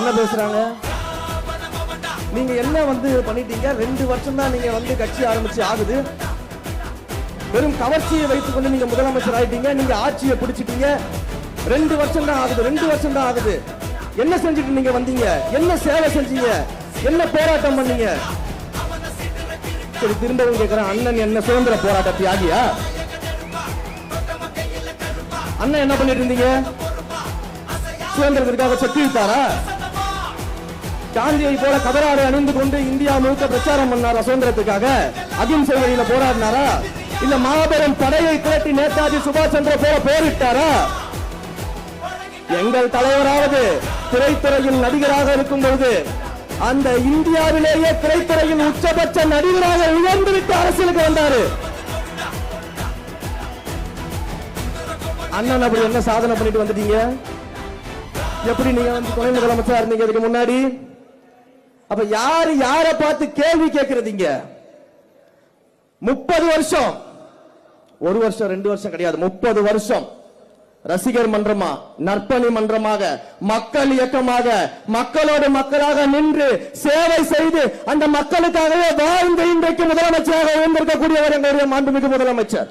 என்ன பேசுறாங்க? நீங்க என்ன பண்ணிட்டீங்க? 2 வருஷம் தான் நீங்க கட்சி ஆரம்பிச்சு ஆகுது. வெறும் கவர்ச்சியை வைத்துக் கொண்டு நீங்க முதலமைச்சர் ஆயிட்டீங்க. நீங்க ஆட்சியை பிடிச்சிட்டீங்க. 2 வருஷம் தான் ஆகுது. 2 வருஷம் தான் ஆகுது. என்ன செஞ்சுட்டு நீங்க வந்தீங்க? என்ன சேவை செஞ்சீங்க? என்ன போராட்டம் பண்ணீங்க? சரி, திரும்பவும் கேட்கிறேன், அண்ணன் என்ன சுதந்திர போராட்ட தியாகியா? அண்ணன் என்ன பண்ணிட்டு இருந்தீங்க? சுதந்திரத்திற்காக செக்கிட்டாரா? காந்தியை போல கதராடை அணிந்து கொண்டு இந்தியா முழுக்க பிரச்சாரம் பண்ணாரா? சுதந்திரத்துக்காக அகிம்சை வழியில போராடினாரா? இல்ல மாபெரும் படையை திரட்டி நேதாஜி சுபாஷ் சந்திர போல போரிட்டாரா? எங்கள் தலைவராவது திரைத்துறையில் நடிகராக இருக்கும் பொழுது அந்த இந்தியாவிலேயே திரைத்துறையில் உச்சபட்ச நடிகராக உயர்ந்துவிட்டு அரசியலுக்கு வந்தாரு. அண்ணன் அப்படி என்ன சாதனை பண்ணிட்டு வந்துட்டீங்க? எப்படி நீங்க துணை முதலமைச்சரா இருந்தீங்க இதுக்கு முன்னாடி? அப்ப யாரு யார பார்த்து கேள்வி கேட்கறதீங்க? 30 வருஷம், 1 வருஷம் 2 வருஷம் கிடையாது, 30 வருஷம் ரசிகர் மன்றமா, நற்பணி மன்றமாக, மக்கள் இயக்கமாக, மக்களோடு மக்களாக நின்று சேவை செய்து அந்த மக்களுக்காகவே வாழ்ந்து இன்றைக்கு முதலமைச்சராக இருந்திருக்கக்கூடியவர் எங்களுடைய மாண்புமிகு முதலமைச்சர்.